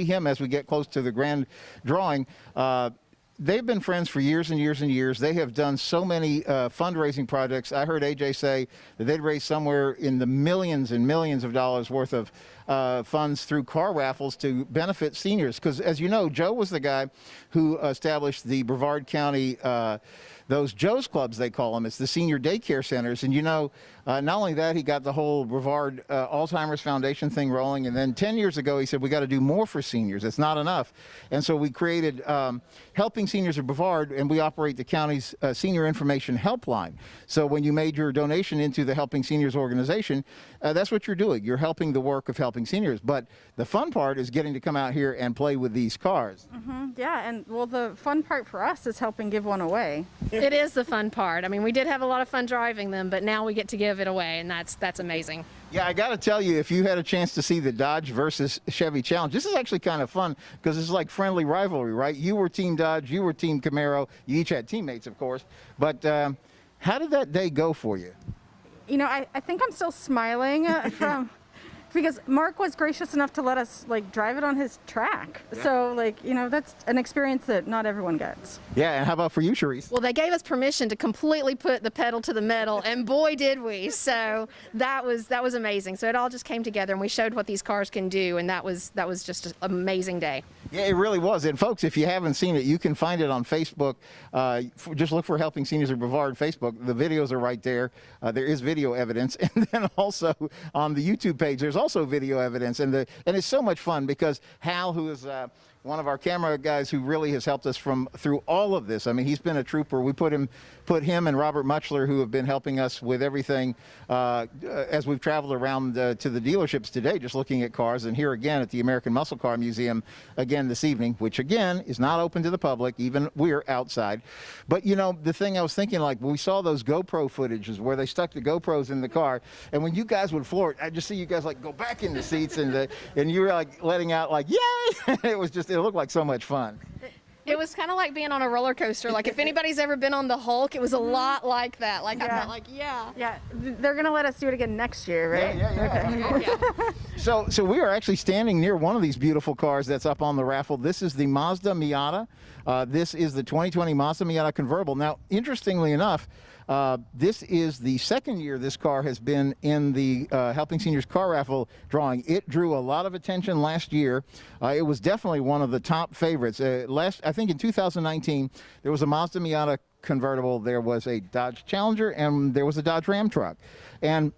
see him as we get close to the grand drawing. They've been friends for years and years and years. They have done so many fundraising projects. I heard AJ say that they'd raised somewhere in the millions and millions of dollars worth of funds through car raffles to benefit seniors. Because as you know, Joe was the guy who established the Brevard County those Joe's Clubs, they call them. It's the senior daycare centers. And you know, not only that, he got the whole Brevard Alzheimer's Foundation thing rolling. And then 10 years ago, he said, we got to do more for seniors. It's not enough. And so we created Helping Seniors of Brevard, and we operate the county's senior information helpline. So when you made your donation into the Helping Seniors organization, that's what you're doing. You're helping the work of helping seniors. But the fun part is getting to come out here and play with these cars. Yeah, and well, the fun part for us is helping give one away. It is the fun part. I mean, we did have a lot of fun driving them, but now we get to give it away, and that's amazing. Yeah, I got to tell you, if you had a chance to see the Dodge versus Chevy Challenge, this is actually kind of fun because it's like friendly rivalry, right? You were Team Dodge, you were Team Camaro. You each had teammates, of course. But how did that day go for you? You know, I think I'm still smiling because Mark was gracious enough to let us drive it on his track. Yeah. So you know, that's an experience that not everyone gets. Yeah, and how about for you, Charisse? Well, they gave us permission to completely put the pedal to the metal, and boy did we. So that was amazing. So it all just came together, and we showed what these cars can do, and that was just an amazing day. Yeah, it really was. And folks, if you haven't seen it, you can find it on Facebook. Just look for Helping Seniors of Brevard Facebook. The videos are right there. There is video evidence. And then also on the YouTube page, there's also video evidence. And it's so much fun because Hal, who is one of our camera guys who really has helped us through all of this. I mean, he's been a trooper. We put him and Robert Muchler, who have been helping us with everything as we've traveled around to the dealerships today, just looking at cars. And here again at the American Muscle Car Museum again this evening, which again is not open to the public. Even we're outside. But you know, the thing I was thinking, when we saw those GoPro footages where they stuck the GoPros in the car, and when you guys would floor it, I just see you guys go back in the seats and you were letting out yay! It looked like so much fun. It was kind of like being on a roller coaster. If anybody's ever been on the Hulk, it was a lot like that. I felt yeah. Yeah, they're going to let us do it again next year, right? Yeah. Okay. Yeah. So we are actually standing near one of these beautiful cars that's up on the raffle. This is the Mazda Miata. This is the 2020 Mazda Miata convertible. Now, interestingly enough, this is the second year this car has been in the Helping Seniors car raffle drawing. It drew a lot of attention last year. It was definitely one of the top favorites. I think in 2019, there was a Mazda Miata convertible, there was a Dodge Challenger, and there was a Dodge Ram truck. And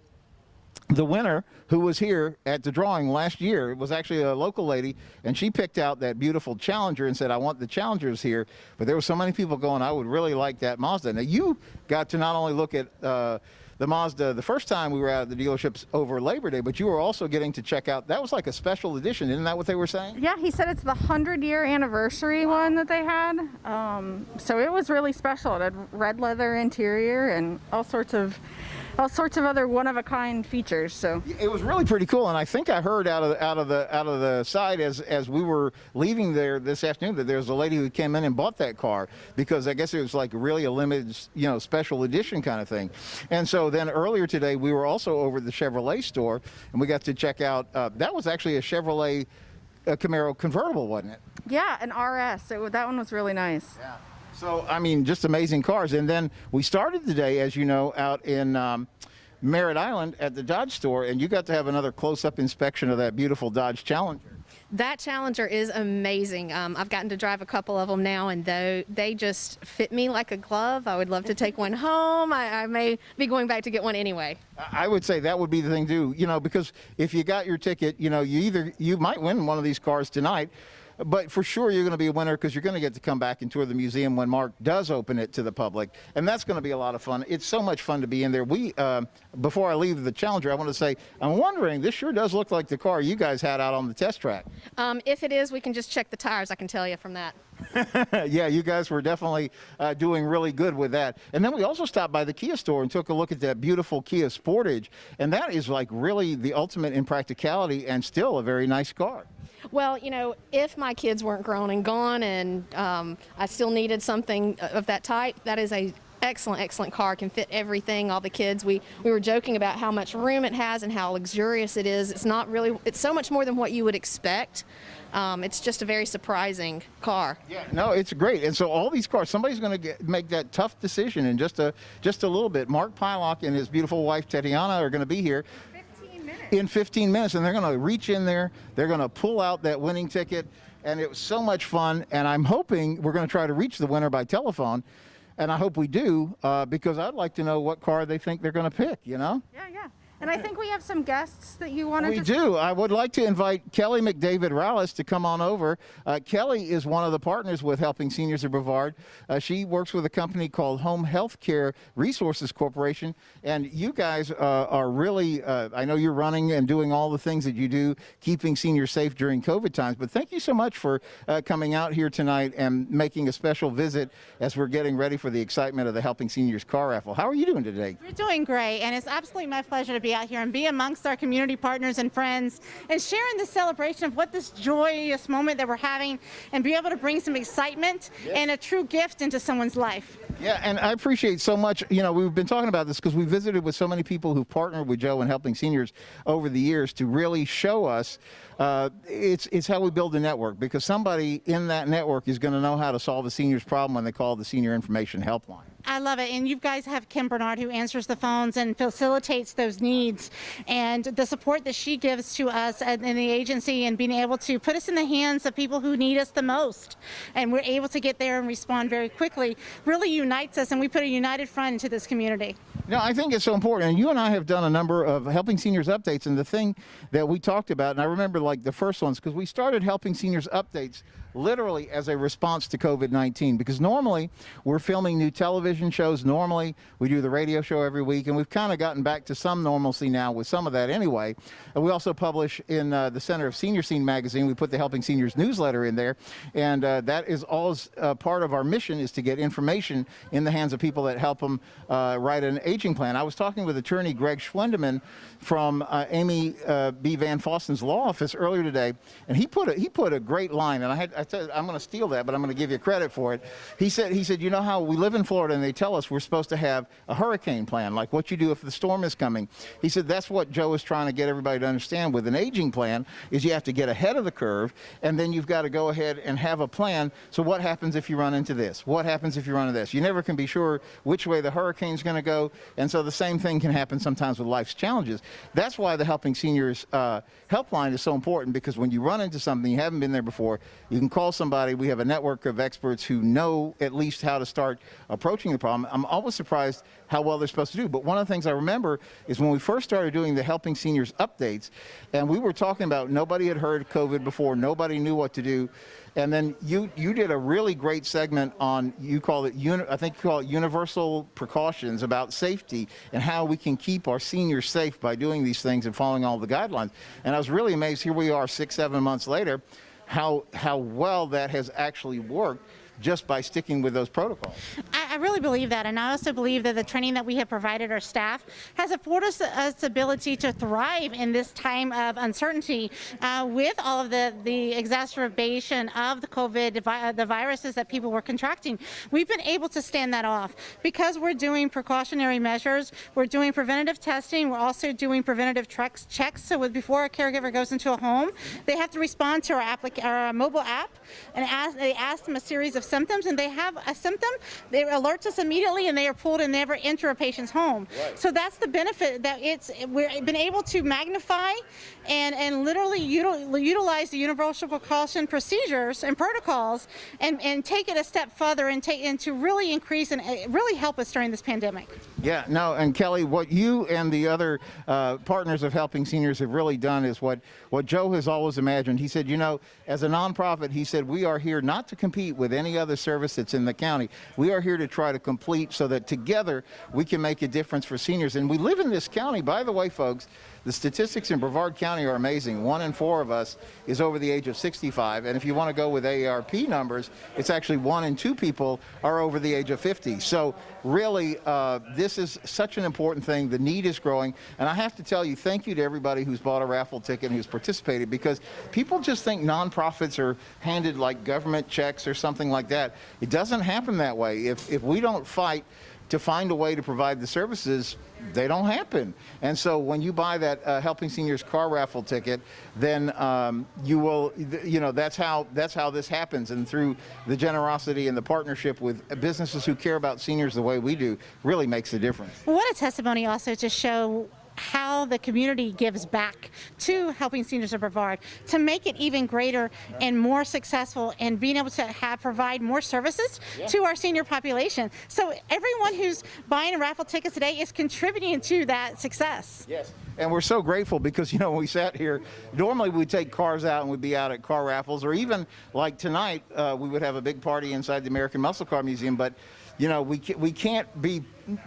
the winner, who was here at the drawing last year, it was actually a local lady, and she picked out that beautiful Challenger and said, I want the Challengers here. But there were so many people going, I would really like that Mazda. Now, you got to not only look at the Mazda the first time we were out at the dealerships over Labor Day, but you were also getting to check out, that was like a special edition, isn't that what they were saying? Yeah, he said it's the 100-year anniversary one that they had. So it was really special. It had red leather interior and all sorts of other one-of-a-kind features. So it was really pretty cool, and I think I heard out of the side as we were leaving there this afternoon that there was a lady who came in and bought that car because I guess it was really a limited, special edition kind of thing. And so then earlier today we were also over at the Chevrolet store, and we got to check out. That was actually a Chevrolet Camaro convertible, wasn't it? Yeah, an RS. That one was really nice. Yeah. So, I mean, just amazing cars. And then we started the day, as you know, out in Merritt Island at the Dodge store, and you got to have another close-up inspection of that beautiful Dodge Challenger. That Challenger is amazing. I've gotten to drive a couple of them now, and they just fit me like a glove. I would love to take one home. I may be going back to get one anyway. I would say that would be the thing to do, because if you got your ticket, you might win one of these cars tonight. But for sure, you're going to be a winner because you're going to get to come back and tour the museum when Mark does open it to the public. And that's going to be a lot of fun. It's so much fun to be in there. Before I leave the Challenger, I want to say, I'm wondering, this sure does look like the car you guys had out on the test track. If it is, we can just check the tires, I can tell you from that. Yeah, you guys were definitely doing really good with that. And then we also stopped by the Kia store and took a look at that beautiful Kia Sportage. And that is really the ultimate in practicality and still a very nice car. Well, if my kids weren't grown and gone and I still needed something of that type, that is a excellent car. Can fit everything, all the kids. We were joking about how much room it has and how luxurious it is. It's so much more than what you would expect It's just a very surprising car. Yeah, no, it's great. And so all these cars, somebody's going to make that tough decision in just a little bit. Mark Pylock and his beautiful wife, Tatiana, are going to be here in 15 minutes, and they're going to reach in there. They're going to pull out that winning ticket, and it was so much fun. And I'm hoping we're going to try to reach the winner by telephone, and I hope we do, because I'd like to know what car they think they're going to pick, you know? Yeah. And I think we have some guests that you wanted to... We do. I would like to invite Kelly McDavid-Rallis to come on over. Kelly is one of the partners with Helping Seniors of Brevard. She works with a company called Home Health Care Resources Corporation. And you guys are really, I know you're running and doing all the things that you do, keeping seniors safe during COVID times. But thank you so much for coming out here tonight and making a special visit as we're getting ready for the excitement of the Helping Seniors car raffle. How are you doing today? We're doing great, and it's absolutely my pleasure to be out here and be amongst our community partners and friends and sharing the celebration of what this joyous moment that we're having and be able to bring some excitement and a true gift into someone's life. Yeah, and I appreciate so much, you know, we've been talking about this because we visited with so many people who've partnered with Joe in Helping Seniors over the years to really show us it's how we build a network, because somebody in that network is going to know how to solve a senior's problem when they call the Senior Information Helpline. I love it. And you guys have Kim Bernard, who answers the phones and facilitates those needs, and the support that she gives to us in the agency and being able to put us in the hands of people who need us the most. And we're able to get there and respond very quickly, really unites us, and we put a united front into this community. No, I think it's so important. And you and I have done a number of Helping Seniors updates, and the thing that we talked about, and I remember like the first ones, because we started Helping Seniors updates literally as a response to COVID-19, because normally we're filming new television shows. Normally we do the radio show every week, and we've kind of gotten back to some normalcy now with some of that anyway. And we also publish in the Center of Senior Scene magazine. We put the Helping Seniors newsletter in there, and that is all part of our mission, is to get information in the hands of people that help them write an aging plan. I was talking with attorney Greg Schwendeman from Amy B. Van Fosten's law office earlier today, and he put a great line, and I said, I'm going to steal that, but I'm going to give you credit for it. He said, you know how we live in Florida and they tell us we're supposed to have a hurricane plan, like what you do if the storm is coming. He said that's what Joe is trying to get everybody to understand with an aging plan, is you have to get ahead of the curve, and then you've got to go ahead and have a plan. So what happens if you run into this? What happens if you run into this? You never can be sure which way the hurricane's going to go, and so the same thing can happen sometimes with life's challenges. That's why the Helping Seniors helpline is so important, because when you run into something, you haven't been there before, you can call somebody. We have a network of experts who know at least how to start approaching the problem. I'm always surprised how well they're supposed to do. But one of the things I remember is when we first started doing the Helping Seniors updates, and we were talking about nobody had heard COVID before, nobody knew what to do. And then you did a really great segment on, you call it, I think you call it universal precautions about safety and how we can keep our seniors safe by doing these things and following all the guidelines. And I was really amazed, here we are 6-7 months later, how well that has actually worked just by sticking with those protocols. I really believe that, and I also believe that the training that we have provided our staff has afforded us the ability to thrive in this time of uncertainty with all of the exacerbation of the COVID, the viruses that people were contracting. We've been able to stand that off because we're doing precautionary measures, we're doing preventative testing, we're also doing preventative checks. So before a caregiver goes into a home, they have to respond to our mobile app, and they ask them a series of symptoms, and they have a symptom, they alert us immediately, and they are pulled and never enter a patient's home. Right. So that's the benefit, that we've been able to magnify and literally utilize the universal precaution procedures and protocols and take it a step further and to really increase and really help us during this pandemic. Yeah, no, and Kelly, what you and the other partners of Helping Seniors have really done is what Joe has always imagined. He said, you know, as a nonprofit, he said, we are here not to compete with any other service that's in the county. We are here to try to complete so that together we can make a difference for seniors. And we live in this county, by the way, folks, the statistics in Brevard County are amazing. 1 in 4 of us is over the age of 65. And if you want to go with AARP numbers, it's actually 1 in 2 people are over the age of 50. So really, this is such an important thing. The need is growing. And I have to tell you, thank you to everybody who's bought a raffle ticket and who's participated, because people just think nonprofits are handed like government checks or something like that. It doesn't happen that way. If we don't fight to find a way to provide the services, they don't happen. And so when you buy that Helping Seniors car raffle ticket, then you will, that's how this happens. And through the generosity and the partnership with businesses who care about seniors the way we do, really makes a difference. What a testimony also to show how the community gives back to Helping Seniors of Brevard to make it even greater and more successful, and being able to provide more services to our senior population. So everyone who's buying a raffle ticket today is contributing to that success. Yes. And we're so grateful because, when we sat here, normally we'd take cars out and we'd be out at car raffles, or even like tonight, we would have a big party inside the American Muscle Car Museum. But, we can't be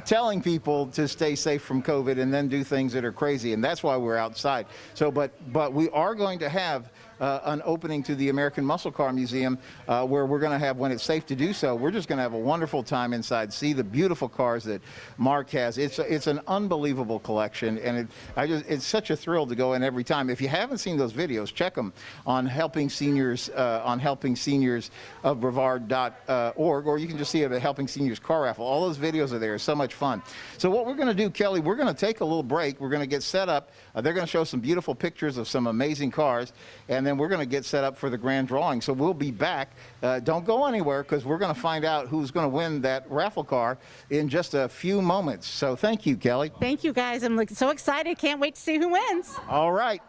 telling people to stay safe from COVID and then do things that are crazy. And that's why we're outside. So, but we are going to have an opening to the American Muscle Car Museum where we're going to have, when it's safe to do so, we're just going to have a wonderful time inside, see the beautiful cars that Mark has. It's an unbelievable collection, and it's such a thrill to go in every time. If you haven't seen those videos, check them on Helping Seniors, on Helping Seniors of Brevard.org, or you can just see it at Helping Seniors Car Raffle. All those videos are there. It's so much fun. So what we're going to do, Kelly, we're going to take a little break. We're going to get set up. They're going to show some beautiful pictures of some amazing cars, and then we're going to get set up for the grand drawing. So we'll be back. Don't go anywhere, because we're going to find out who's going to win that raffle car in just a few moments. So thank you, Kelly. Thank you, guys. I'm so excited. Can't wait to see who wins. All right.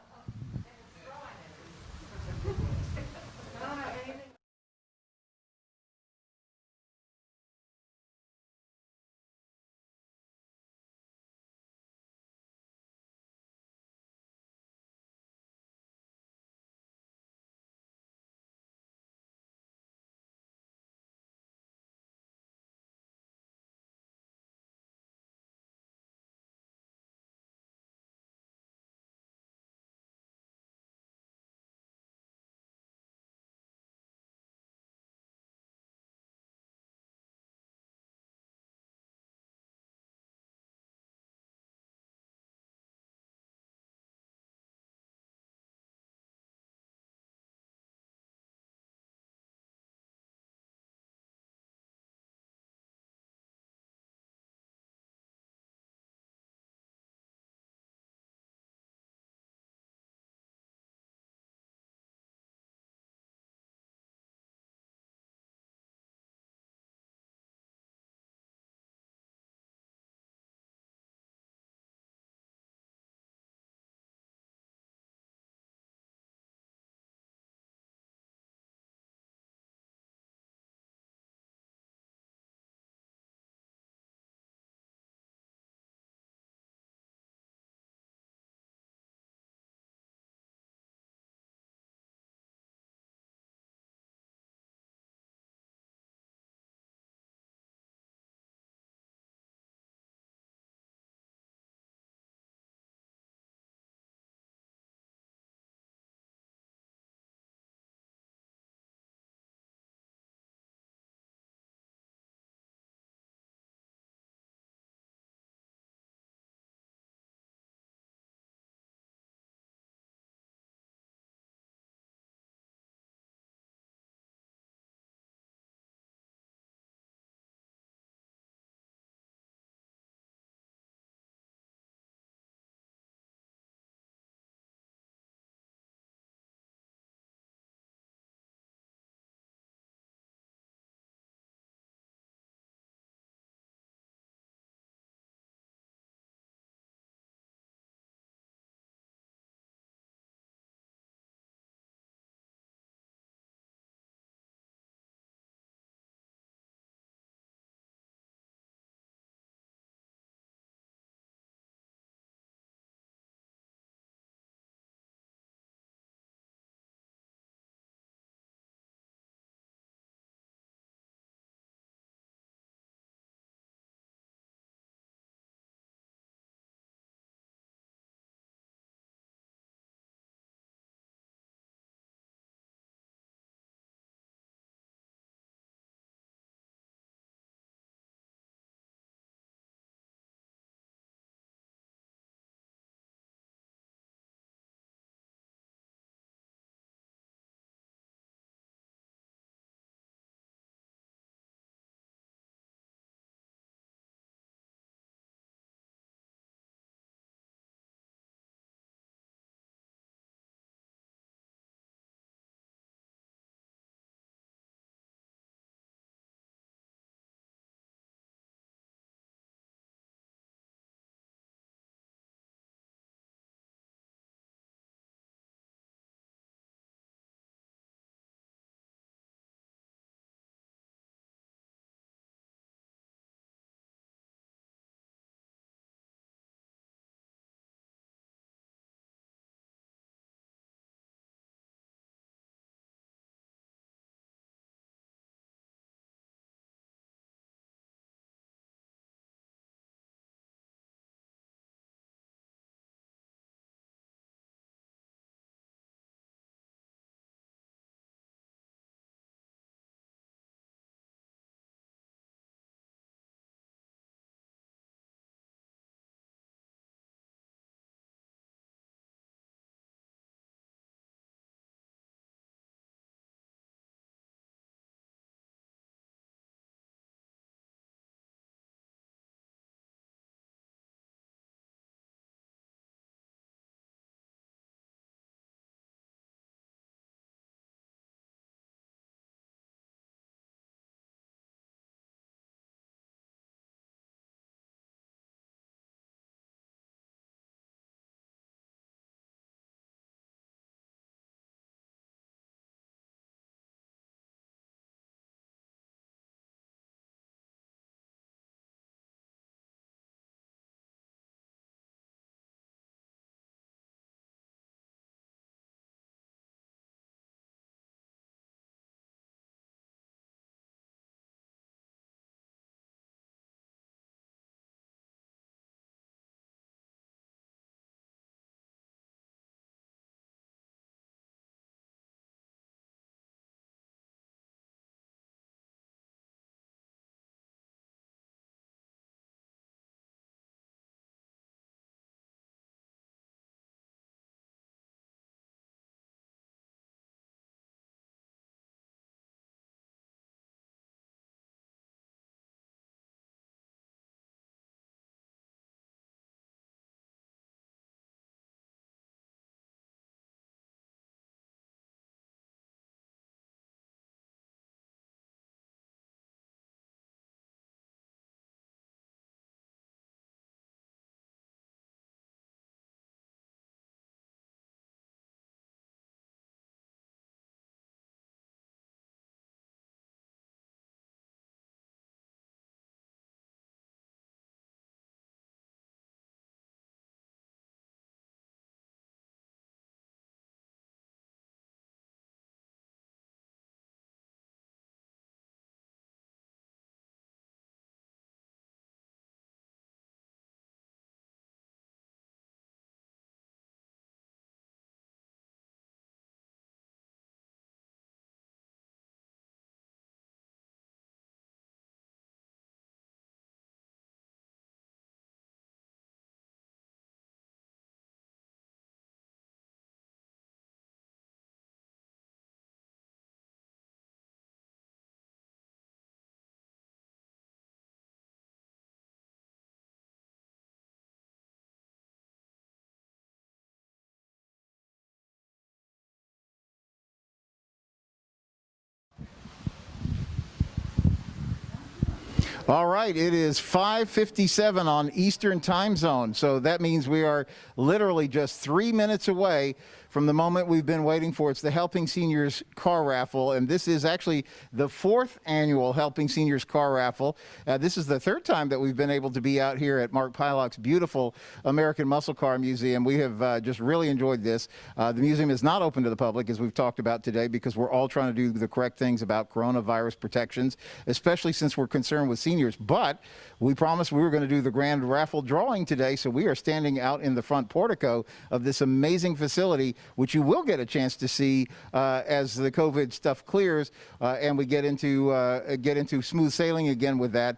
All right, it is 5:57 on Eastern Time Zone, so that means we are literally just 3 minutes away from the moment we've been waiting for. It's the Helping Seniors Car Raffle, and this is actually the 4th annual Helping Seniors Car Raffle. This is the 3rd time that we've been able to be out here at Mark Pylock's beautiful American Muscle Car Museum. We have just really enjoyed this. The museum is not open to the public, as we've talked about today, because we're all trying to do the correct things about coronavirus protections, especially since we're concerned with seniors. But we promised we were going to do the grand raffle drawing today, so we are standing out in the front portico of this amazing facility, which you will get a chance to see as the COVID stuff clears and we get into smooth sailing again with that,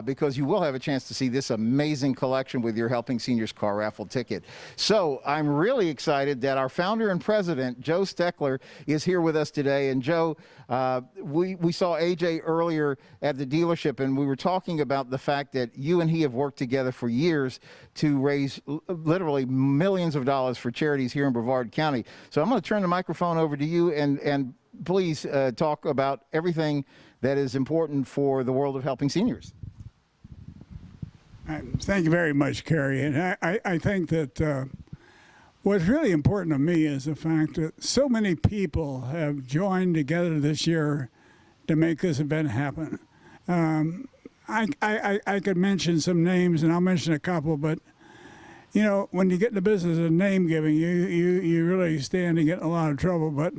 because you will have a chance to see this amazing collection with your Helping Seniors Car Raffle ticket. So I'm really excited that our founder and president, Joe Steckler, is here with us today. And Joe, we saw AJ earlier at the dealership, and we were talking about the fact that you and he have worked together for years to raise literally millions of dollars for charities here in Brevard County. So I'm going to turn the microphone over to you, and please talk about everything that is important for the world of helping seniors. Thank you very much, Kerry. And I think that what's really important to me is the fact that so many people have joined together this year to make this event happen. I could mention some names, and I'll mention a couple, but you know, when you get in the business of name giving, you really stand to get in a lot of trouble. But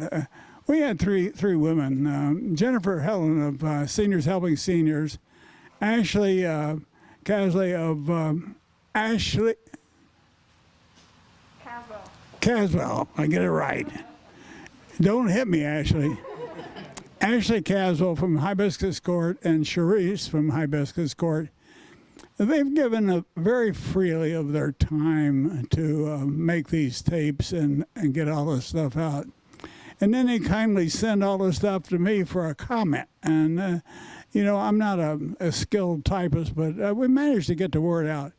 we had three women: Jennifer Helen of Seniors Helping Seniors, Ashley Casley of Caswell. I get it right. Don't hit me, Ashley. Ashley Caswell from Hibiscus Court and Charisse from Hibiscus Court. They've given very freely of their time to make these tapes and get all this stuff out. And then they kindly send all this stuff to me for a comment. And, you know, I'm not a skilled typist, but we managed to get the word out.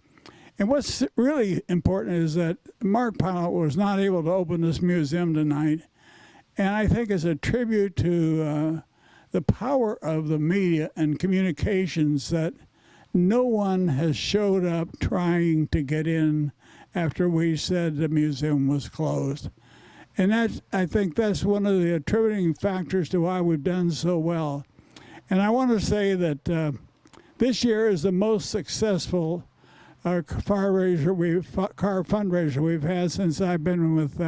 And what's really important is that Mark Pylock was not able to open this museum tonight. And I think it's a tribute to the power of the media and communications that no one has showed up trying to get in after we said the museum was closed. And I think that's one of the attributing factors to why we've done so well. And I want to say that this year is the most successful car fundraiser we've had since I've been with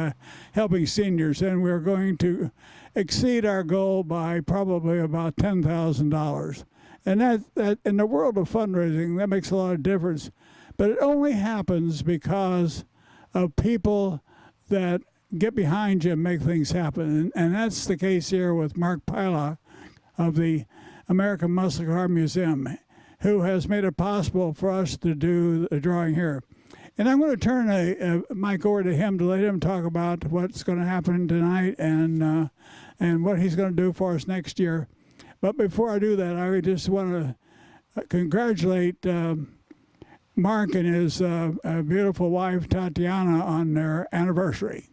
Helping Seniors, and we're going to exceed our goal by probably about $10,000. And that in the world of fundraising, that makes a lot of difference. But it only happens because of people that get behind you and make things happen. And that's the case here with Mark Pylock of the American Muscle Car Museum, who has made it possible for us to do the drawing here. And I'm going to turn a mic over to him to let him talk about what's going to happen tonight and what he's going to do for us next year. But before I do that, I just want to congratulate Mark and his beautiful wife, Tatiana, on their anniversary.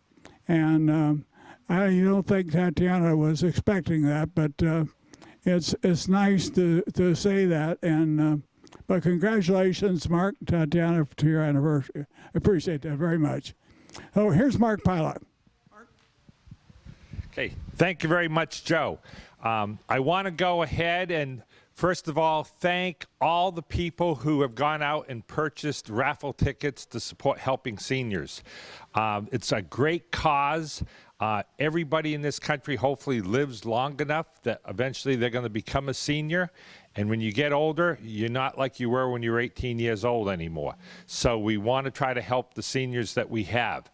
And I don't think Tatiana was expecting that, but it's nice to say that. And but congratulations, Mark, Tatiana, to your anniversary. I appreciate that very much. Oh, here's Mark Pylock. Mark. Okay, thank you very much, Joe. I want to go ahead and, first of all, thank all the people who have gone out and purchased raffle tickets to support Helping Seniors. It's a great cause. Everybody in this country hopefully lives long enough that eventually they're going to become a senior. And when you get older, you're not like you were when you were 18 years old anymore. So we want to try to help the seniors that we have.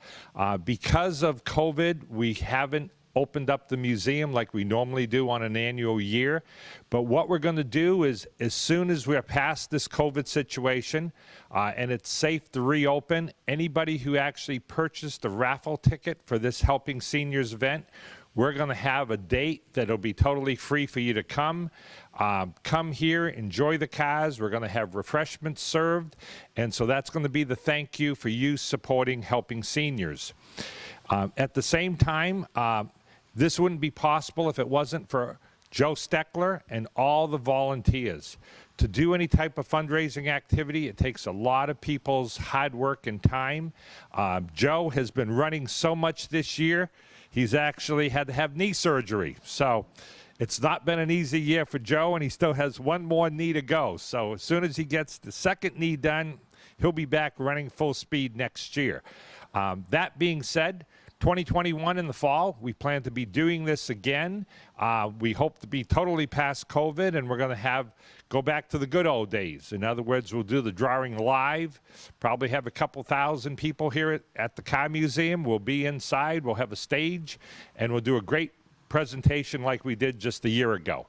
Because of COVID, we haven't opened up the museum like we normally do on an annual year. But what we're going to do is, as soon as we're past this COVID situation and it's safe to reopen, anybody who actually purchased a raffle ticket for this Helping Seniors event, we're going to have a date that'll be totally free for you to come. Come here, enjoy the cars. We're going to have refreshments served. And so that's going to be the thank you for you supporting Helping Seniors. At the same time, this wouldn't be possible if it wasn't for Joe Steckler, and all the volunteers. To do any type of fundraising activity, it takes a lot of people's hard work and time. Joe has been running so much this year, he's actually had to have knee surgery. So it's not been an easy year for Joe, and he still has one more knee to go. So as soon as he gets the second knee done, he'll be back running full speed next year. That being said, 2021 in the fall, we plan to be doing this again. We hope to be totally past COVID, and we're going to go back to the good old days. In other words, we'll do the drawing live, probably have a couple thousand people here at the Car Museum. We'll be inside, we'll have a stage, and we'll do a great presentation like we did just a year ago.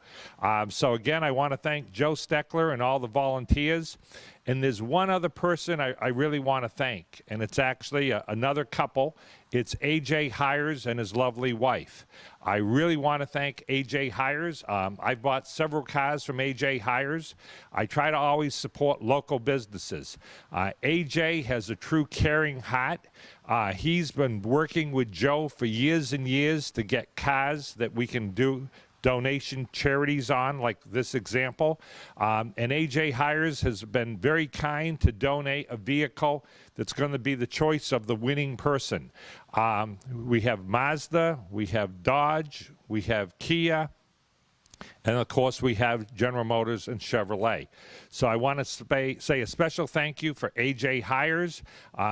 So again, I want to thank Joe Steckler and all the volunteers. And there's one other person I really want to thank, and it's actually another couple. It's A.J. Hires and his lovely wife. I really want to thank A.J. Hires. I've bought several cars from A.J. Hires. I try to always support local businesses. A.J. has a true caring heart. He's been working with Joe for years and years to get cars that we can do donation charities on, like this example. And A.J. Hires has been very kind to donate a vehicle that's going to be the choice of the winning person. We have Mazda, we have Dodge, we have Kia, and of course we have General Motors and Chevrolet. So I want to say a special thank you for A.J. Hires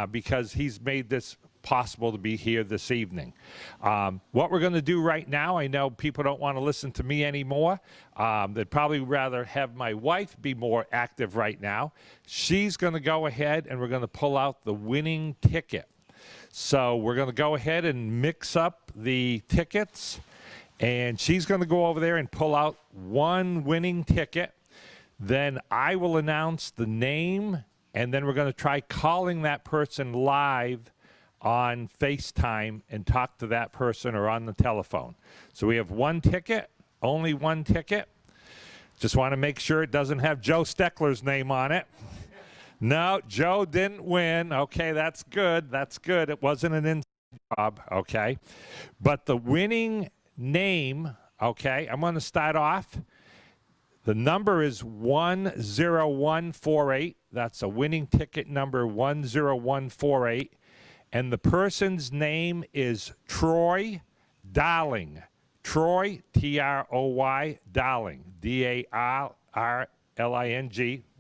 because he's made this possible to be here this evening. What we're going to do right now, I know people don't want to listen to me anymore. They'd probably rather have my wife be more active right now. She's going to go ahead and we're going to pull out the winning ticket. So we're going to go ahead and mix up the tickets, and she's going to go over there and pull out one winning ticket. Then I will announce the name, and then we're going to try calling that person live on FaceTime and talk to that person or on the telephone. So we have one ticket, only one ticket. Just want to make sure it doesn't have Joe Steckler's name on it. No, Joe didn't win. Okay, that's good. That's good. It wasn't an inside job, okay? But the winning name, okay, I'm going to start off. The number is 10148. That's a winning ticket number 10148. And the person's name is Troy Darling. Troy, T-R-O-Y, Darling, D-A-R-R-L-I-N-G.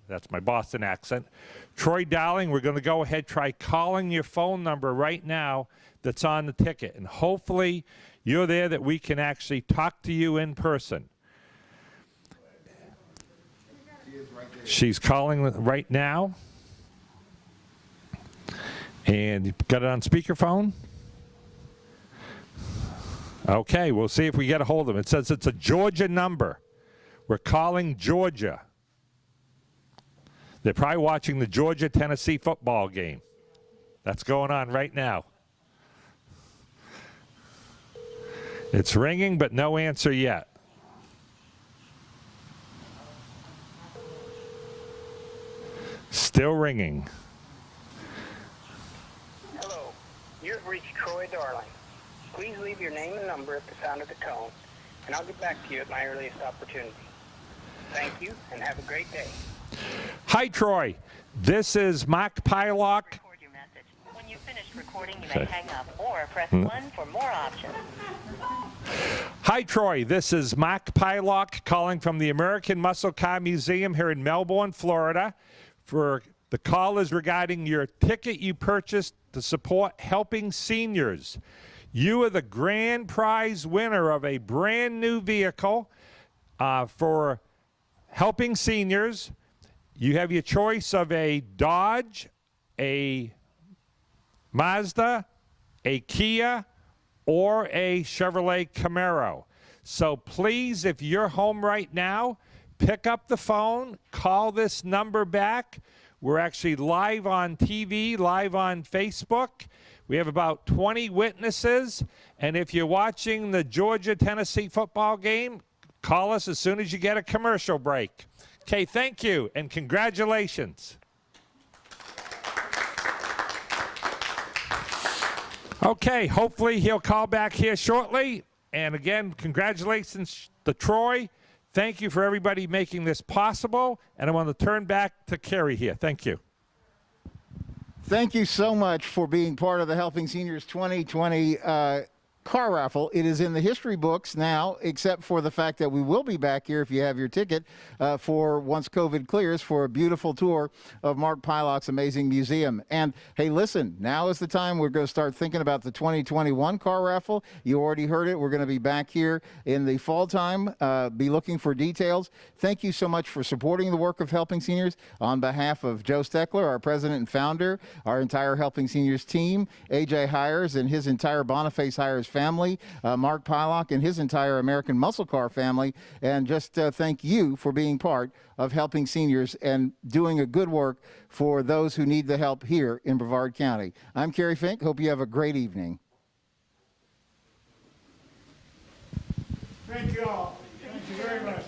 That's my Boston accent. Troy Darling, we're going to go ahead, try calling your phone number right now that's on the ticket. And hopefully you're there that we can actually talk to you in person. She's calling right now. And you got it on speakerphone? Okay, we'll see if we get a hold of it. It says it's a Georgia number. We're calling Georgia. They're probably watching the Georgia-Tennessee football game. That's going on right now. It's ringing, but no answer yet. Still ringing. Hello, you have reached Troy Darling. Please leave your name and number at the sound of the tone, and I'll get back to you at my earliest opportunity. Thank you, and have a great day. Hi, Troy. This is Mark Pylock. Record your message. When you've finished recording, you may hang up or press 1 for more options. Hi, Troy. This is Mark Pylock calling from the American Muscle Car Museum here in Melbourne, Florida. For the call is regarding your ticket you purchased to support Helping Seniors. You are the grand prize winner of a brand new vehicle for Helping Seniors. You have your choice of a Dodge, a Mazda, a Kia, or a Chevrolet Camaro. So please, if you're home right now, pick up the phone, call this number back. We're actually live on TV, live on Facebook. We have about 20 witnesses. And if you're watching the Georgia-Tennessee football game, call us as soon as you get a commercial break. Okay, thank you, and congratulations. Okay, hopefully he'll call back here shortly. And again, congratulations to Troy. Thank you for everybody making this possible. And I want to turn back to Kerry here. Thank you. Thank you so much for being part of the Helping Seniors 2020 car raffle. It is in the history books now, except for the fact that we will be back here if you have your ticket for once COVID clears for a beautiful tour of Mark Pylock's amazing museum. And hey, listen, now is the time we're going to start thinking about the 2021 car raffle. You already heard it. We're going to be back here in the fall time. Be looking for details. Thank you so much for supporting the work of Helping Seniors. On behalf of Joe Steckler, our president and founder, our entire Helping Seniors team, AJ Hires and his entire Boniface Hires family, Mark Pylock and his entire American Muscle Car family, and just thank you for being part of Helping Seniors and doing a good work for those who need the help here in Brevard County. I'm Kerry Fink. Hope you have a great evening. Thank you all. Thank you very much.